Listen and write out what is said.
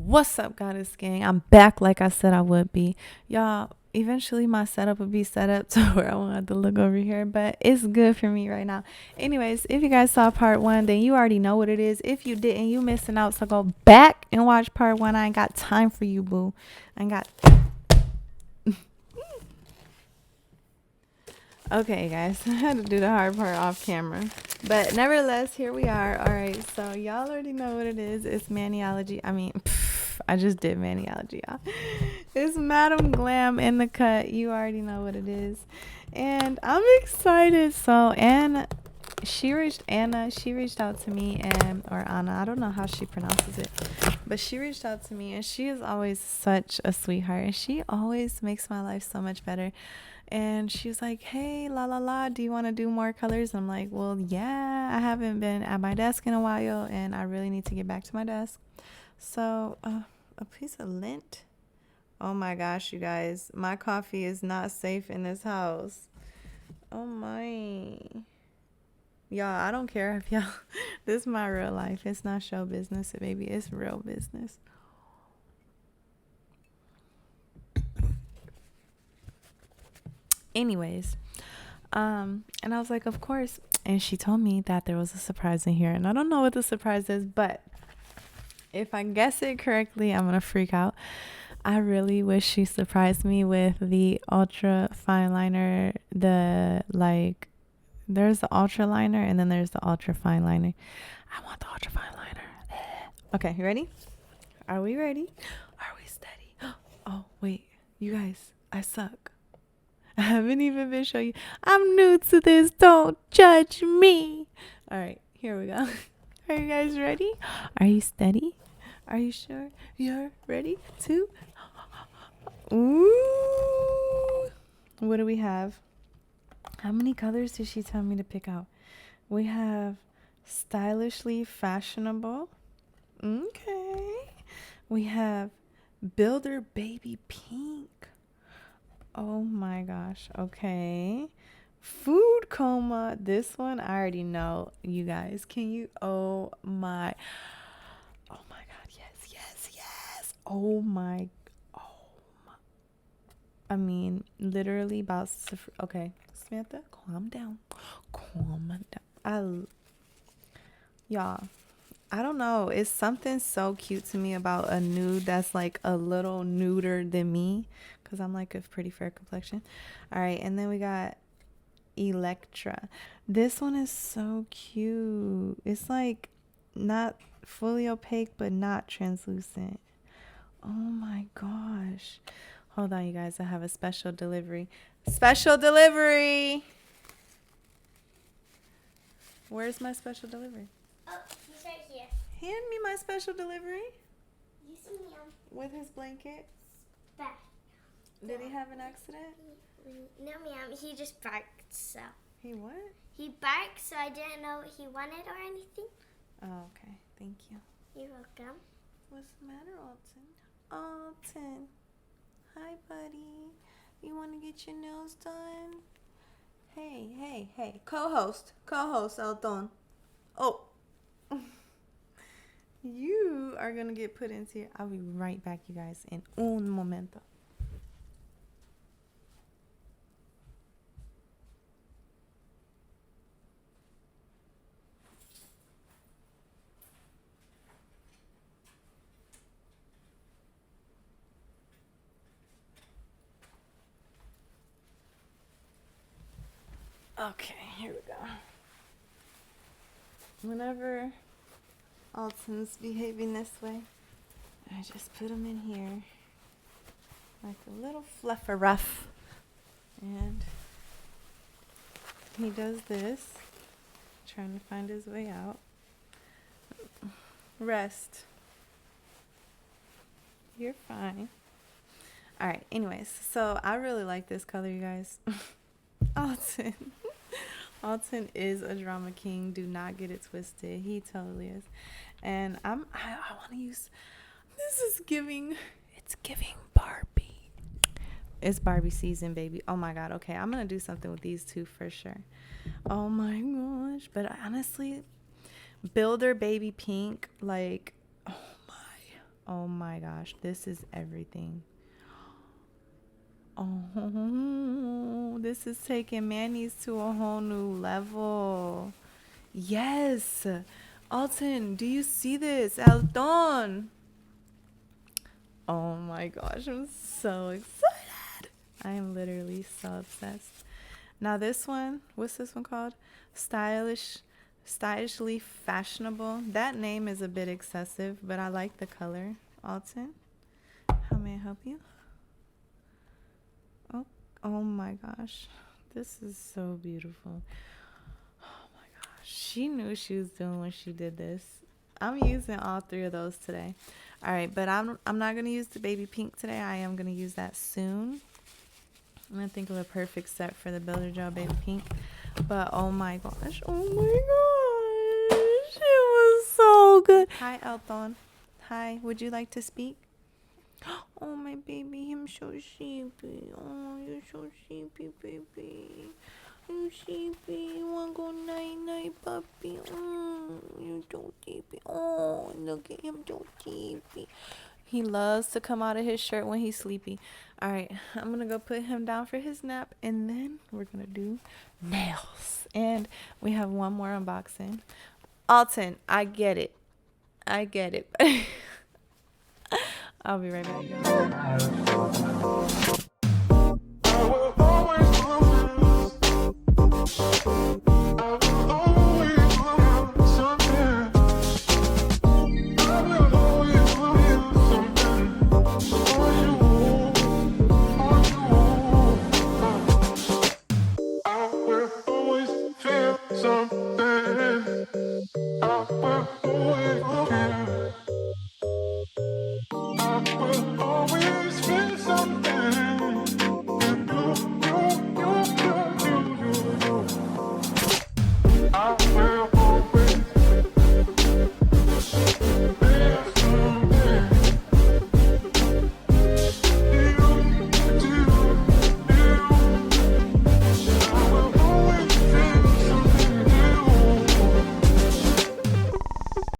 What's up, Goddess Gang? I'm back like I said I would be. Y'all, eventually my setup will be set up to where I won't have to look over here, but it's good for me right now. Anyways, if you guys saw part 1, then you already know what it is. If you didn't, you missing out, so go back and watch part 1. I ain't got time for you, boo. I ain't got... Okay, guys, I had to do the hard part off camera, but nevertheless, here we are. All right, so y'all already know what it is. It's Maniology. I just did Maniology, y'all. It's Madam Glam in the cut. You already know what it is, and I'm excited. So she reached out to me, or Anna, I don't know how she pronounces it, but she reached out to me, and she is always such a sweetheart, and she always makes my life so much better. And she's like, hey, do you want to do more colors? I'm like, well, yeah, I haven't been at my desk in a while, and I really need to get back to my desk. So a piece of lint. Oh my gosh, you guys, my coffee is not safe in this house. Oh my. Y'all, I don't care if y'all, this is my real life. It's not show business, baby. It's real business. Anyways, and I was like, of course. And she told me that there was a surprise in here, and I don't know what the surprise is, but if I guess it correctly, I'm gonna freak out. I really wish she surprised me with the ultra fine liner. There's the ultra liner, and then there's the ultra fine liner. I want the ultra fine liner. Okay, you ready? Are we ready? Are we steady? Oh wait, you guys, I suck. I haven't even been showing you. I'm new to this. Don't judge me. All right, here we go. Are you guys ready? Are you steady? Are you sure you're ready to? Ooh. What do we have? How many colors did she tell me to pick out? We have stylishly fashionable. Okay. We have builder baby pink. Oh my gosh. Okay. Food coma. This one I already know. You guys, can you? Oh my God. Yes. Oh my. I mean, literally about. Okay, Samantha, calm down. Y'all, I don't know. It's something so cute to me about a nude that's like a little nuder than me, because I'm like a pretty fair complexion. All right, and then we got Electra. This one is so cute. It's like not fully opaque, but not translucent. Oh my gosh. Hold on, you guys. I have a special delivery. Special delivery. Where's my special delivery? Oh, he's right here. Hand me my special delivery. You see him. With his blanket. Back. Did he have an accident? No, ma'am. He just barked, so. He what? He barked, so I didn't know what he wanted or anything. Oh, okay. Thank you. You're welcome. What's the matter, Alton? Alton. Hi, buddy. You want to get your nails done? Hey. Co-host, Alton. Oh. You are going to get put into here. I'll be right back, you guys, in un momento. Okay, here we go. Whenever Alton's behaving this way, I just put them in here like a little fluffer rough. And he does this, trying to find his way out. Rest. You're fine. All right, anyways, so I really like this color, you guys. Alton. Alton is a drama king. Do not get it twisted. He totally is. And I want to use, this is giving, it's giving Barbie. It's Barbie season, baby. Oh my God. Okay, I'm going to do something with these two for sure. Oh my gosh. But honestly, Builder Baby Pink, like, oh my gosh, this is everything. Oh, this is taking Manny's to a whole new level. Yes. Alton, do you see this? Alton. Oh my gosh, I'm so excited. I am literally so obsessed. Now this one, what's this one called? Stylishly Fashionable. That name is a bit excessive, but I like the color. Alton, how may I help you? Oh my gosh, this is so beautiful. Oh my gosh, she knew what she was doing when she did this. I'm using all three of those today. All right, but I'm not gonna use the baby pink today. I am gonna use that soon. I'm gonna think of a perfect set for the Builder Gel baby pink. But oh my gosh, it was so good. Hi, Alton. Hi, would you like to speak? Oh, my baby, him so sleepy. Oh, you're so sleepy, baby. You sleepy. You want to go night-night, puppy? Oh, you're so sleepy. Oh, look at him, so sleepy. He loves to come out of his shirt when he's sleepy. All right, I'm going to go put him down for his nap, and then we're going to do nails. And we have one more unboxing. Alton, I get it. I get it. I'll be right back. I will always love you.